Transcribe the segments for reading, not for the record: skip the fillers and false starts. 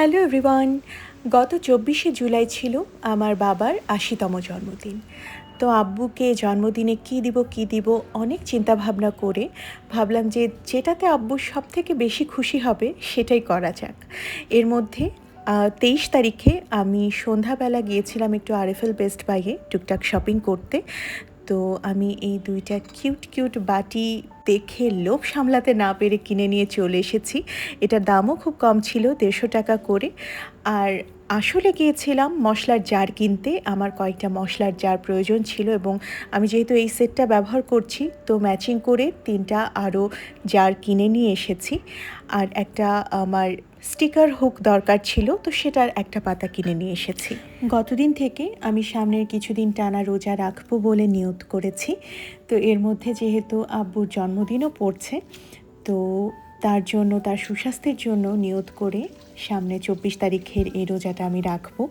Hello everyone. গত ২৪শে জুলাই ছিল আমার বাবার ৮০তম জন্মদিন। তো আব্বুকে জন্মদিনে কী দিব অনেক চিন্তাভাবনা করে ভাবলাম যে যেটাতে আব্বু সবথেকে বেশি খুশি হবে সেটাই করা যাক। এর মধ্যে ২৩ তারিখে আমি সন্ধ্যাবেলা গিয়েছিলাম একটু আরএফএল বেস্ট বাইয়ে টুকটাক শপিং করতে। তো আমি এই ২টা কিউট বাটি দেখে লোভ সামলাতে না পেরে কিনে নিয়ে চলে এসেছি। এটার দামও খুব কম ছিল, ১৫০ টাকা করে। আর আসলে গিয়েছিলাম মশলার জার কিনতে। আমার কয়েকটা মশলার জার প্রয়োজন ছিল এবং আমি যেহেতু এই সেটটা ব্যবহার করছি তো ম্যাচিং করে ৩টা আরও জার কিনে নিয়ে এসেছি। আর একটা আমার স্টিকার হুক দরকার ছিল, তো সেটার একটা পাতা কিনে নিয়ে এসেছি। গতদিন থেকে আমি সামনের কিছুদিন টানা রোজা রাখবো বলে নিয়ত করেছি। তো এর মধ্যে যেহেতু আব্বুর জন্মদিনও পড়ছে, তো তার জন্য, তার সুস্বাস্থ্যের জন্য নিয়ত করে সামনে ২৪ তারিখের এই রোজাটা আমি রাখবো।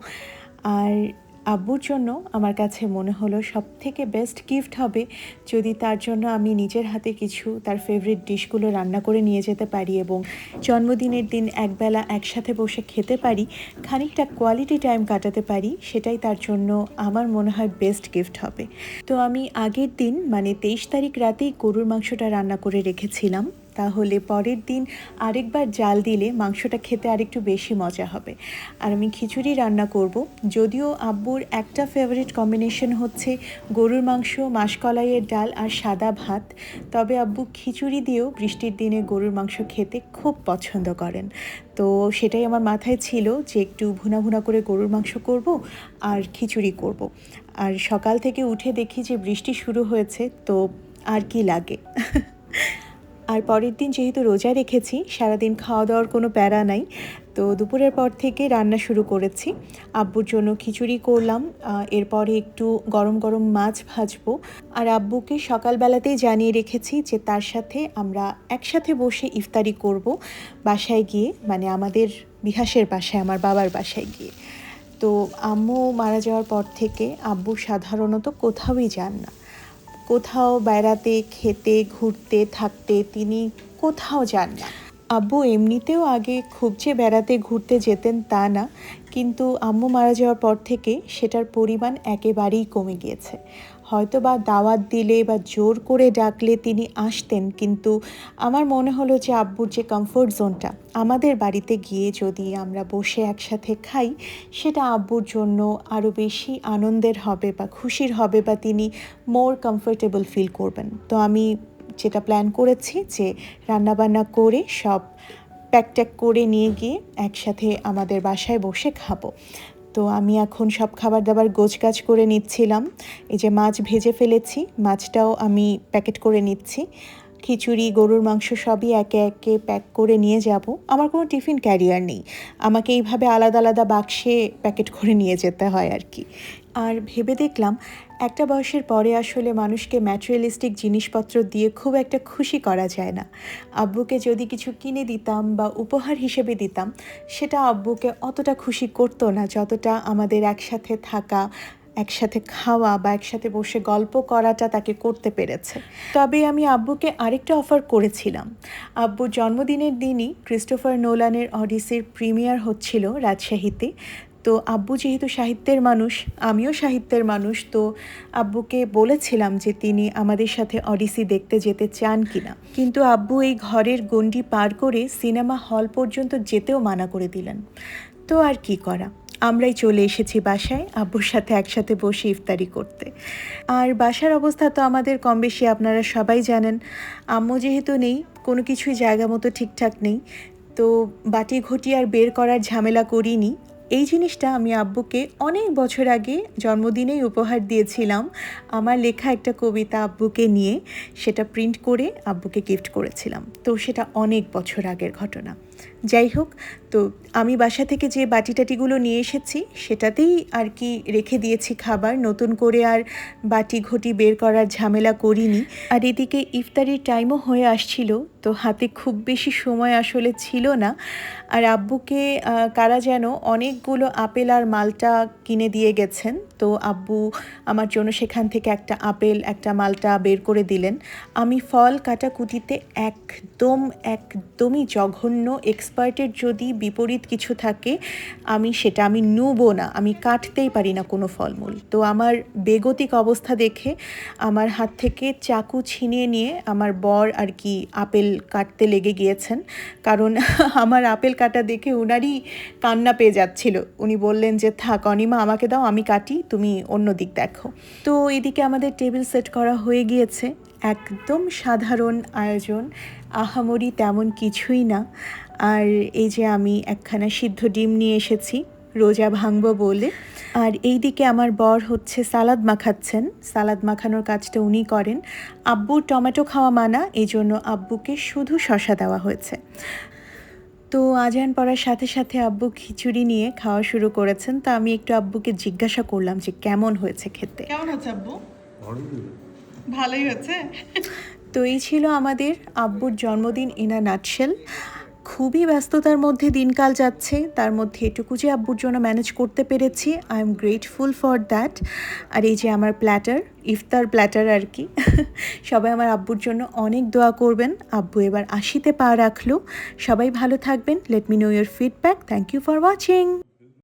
আর আব্বুর জন্য আমার কাছে মনে হলো সবথেকে বেস্ট গিফট হবে যদি তার জন্য আমি নিজের হাতে কিছু তার ফেভারিট ডিশগুলো রান্না করে নিয়ে যেতে পারি এবং জন্মদিনের দিন একবেলা একসাথে বসে খেতে পারি, খানিকটা কোয়ালিটি টাইম কাটাতে পারি। সেটাই তার জন্য আমার মনে হয় বেস্ট গিফট হবে। তো আমি আগের দিন মানে ২৩ তারিখ রাতেই গরুর মাংসটা রান্না করে রেখেছিলাম, তাহলে পরের দিন আরেকবার জাল দিলে মাংসটা খেতে আরেকটু বেশি মজা হবে। আর আমি খিচুড়ি রান্না করব। যদিও আব্বুর একটা ফেভারিট কম্বিনেশন হচ্ছে গরুর মাংস, মাসকলাইয়ের ডাল আর সাদা ভাত, তবে আব্বু খিচুড়ি দিয়েও বৃষ্টির দিনে গরুর মাংস খেতে খুব পছন্দ করেন। তো সেটাই আমার মাথায় ছিল যে একটু ভুনা করে গরুর মাংস করব আর খিচুড়ি করব। আর সকাল থেকে উঠে দেখি যে বৃষ্টি শুরু হয়েছে, তো আর কি লাগে। আর পরের দিন যেহেতু রোজা রেখেছি, সারাদিন খাওয়া দাওয়ার কোনো প্যারা নাই। তো দুপুরের পর থেকে রান্না শুরু করেছি। আব্বুর জন্য খিচুড়ি করলাম, এরপরে একটু গরম মাছ ভাজবো। আর আব্বুকে সকালবেলাতেই জানিয়ে রেখেছি যে তার সাথে আমরা একসাথে বসে ইফতারি করব বাসায় গিয়ে, মানে আমাদের বিহাসের বাসায়, আমার বাবার বাসায় গিয়ে। তো আম্মু মারা যাওয়ার পর থেকে আব্বু সাধারণত কোথাওই যান না, কোথাও বেড়াতে, খেতে, ঘুরতে, থাকতে তিনি কোথাও যান না। আব্বু এমনিতেও আগে খুব যে বেড়াতে ঘুরতে যেতেন তা না, কিন্তু আম্মু মারা যাওয়ার পর থেকে সেটার পরিমাণ একেবারেই কমে গিয়েছে। হয়তো বা দাওয়াত দিলে বা জোর করে ডাকলে তিনি আসতেন, কিন্তু আমার মনে হলো যে আব্বুর যে কমফোর্ট জোনটা, আমাদের বাড়িতে গিয়ে যদি আমরা বসে একসাথে খাই, সেটা আব্বুর জন্য আরও বেশি আনন্দের হবে বা খুশির হবে, বা তিনি মোর কমফোর্টেবল ফিল করবেন। তো আমি যেটা প্ল্যান করেছি যে রান্নাবান্না করে সব প্যাক করে নিয়ে গিয়ে একসাথে আমাদের বাসায় বসে খাবো। তো আমি এখন সব খাবার দাবার গোছগাছ করে নিচ্ছিলাম। এই যে মাছ ভেজে ফেলেছি, মাছটাও আমি প্যাকেট করে নিচ্ছি। খিচুড়ি, গরুর মাংস সবই একে একে প্যাক করে নিয়ে যাব। আমার কোনো টিফিন ক্যারিয়ার নেই, আমাকে এইভাবে আলাদা বাক্সে প্যাকেট করে নিয়ে যেতে হয় আর কি। আর ভেবে দেখলাম একটা বয়সের পরে আসলে মানুষকে ম্যাটেরিয়ালিস্টিক জিনিসপত্র দিয়ে খুব একটা খুশি করা যায় না। আব্বুকে যদি কিছু কিনে দিতাম বা উপহার হিসেবে দিতাম, সেটা আব্বুকে অতটা খুশি করতো না যতটা আমাদের একসাথে থাকা, একসাথে খাওয়া বা একসাথে বসে গল্প করাটা তাকে করতে পেরেছে। তবে আমি আব্বুকে আরেকটা অফার করেছিলাম। আব্বুর জন্মদিনের দিনই ক্রিস্টোফার নোলানের অডিসির প্রিমিয়ার হচ্ছিল রাজশাহীতে। তো আব্বু যেহেতু সাহিত্যের মানুষ, আমিও সাহিত্যের মানুষ, তো আব্বুকে বলেছিলাম যে তিনি আমাদের সাথে অডিসি দেখতে যেতে চান কিনা, কিন্তু আব্বু এই ঘরের গণ্ডি পার করে সিনেমা হল পর্যন্ত যেতেও মানা করে দিলেন। তো আর কি করা, আমরাই চলে এসেছি বাসায় আব্বুর সাথে একসাথে বসে ইফতারি করতে। আর বাসার অবস্থা তো আমাদের কম বেশি আপনারা সবাই জানেন। আম্মু যেহেতু নেই, কোনো কিছুই জায়গা মতো ঠিকঠাক নেই, তো বাটি ঘটি আর বের করার ঝামেলা করিনি। এই জিনিসটা আমি আব্বুকে অনেক বছর আগে জন্মদিনেই উপহার দিয়েছিলাম। আমার লেখা একটা কবিতা আব্বুকে নিয়ে সেটা প্রিন্ট করে আব্বুকে গিফট করেছিলাম। তো সেটা অনেক বছর আগের ঘটনা। যাই হোক, তো আমি বাসা থেকে যে বাটিটাটিগুলো নিয়ে এসেছি সেটাতেই আর কি রেখে দিয়েছি খাবার, নতুন করে আর বাটি ঘটি বের করার ঝামেলা করিনি। আর এদিকে ইফতারির টাইমও হয়ে আসছিল, তো হাতে খুব বেশি সময় আসলে ছিল না। আর আব্বুকে কারা যেন অনেকগুলো আপেল আর মালটা কিনে দিয়ে গেছেন, তো আব্বু আমার জন্য সেখান থেকে একটা আপেল একটা মালটা বের করে দিলেন। আমি ফল কাটাকুটিতে একদমই জঘন্য, এক্সপার্টের যদি বিপরীত কিছু থাকে আমি নুবো না, আমি কাটতেই পারি না কোনো ফলমূল। তো আমার বেগতিক অবস্থা দেখে আমার হাত থেকে চাকু ছিনিয়ে নিয়ে আমার বর আর কি আপেল কাটতে লেগে গিয়েছেন। কারণ আমার আপেল কাটা দেখে উনারই কান্না পেয়ে যাচ্ছিল। উনি বললেন যে, থাক অনিমা, আমাকে দাও, আমি কাটি, তুমি অন্য দিক দেখো। তো এদিকে আমাদের টেবিল সেট করা হয়ে গিয়েছে। একদম সাধারণ আয়োজন, আহামরি তেমন কিছুই না। আর এই যে আমি একখানা সিদ্ধ ডিম নিয়ে এসেছি রোজা ভাঙবো বলে। আর এই দিকে আমার বর হচ্ছে সালাদ মাখাচ্ছেন। সালাদ মাখানোর কাজটা উনি করেন। আব্বুর টমেটো খাওয়া মানা, এই জন্য আব্বুকে শুধু শসা দেওয়া হয়েছে। তো আজান পড়ার সাথে সাথে আব্বু খিচুড়ি নিয়ে খাওয়া শুরু করেছেন। তো আমি একটু আব্বুকে জিজ্ঞাসা করলাম যে কেমন হয়েছে খেতে। কেমন হচ্ছে আব্বু? ভালোই হচ্ছে। তো এই ছিল আমাদের আব্বুর জন্মদিন ইন আ নাটশেল। খুবই ব্যস্ততার মধ্যে দিনকাল যাচ্ছে, তার মধ্যে এটুকু যে আব্বুর জন্য ম্যানেজ করতে পেরেছি, I am grateful for that. আর এই যে আমার প্ল্যাটার, ইফতার প্ল্যাটার আর কি। সবাই আমার আব্বুর জন্য অনেক দোয়া করবেন। আব্বু এবার 80-তে পা রাখলো। সবাই ভালো থাকবেন। Let me know your feedback. Thank you for watching.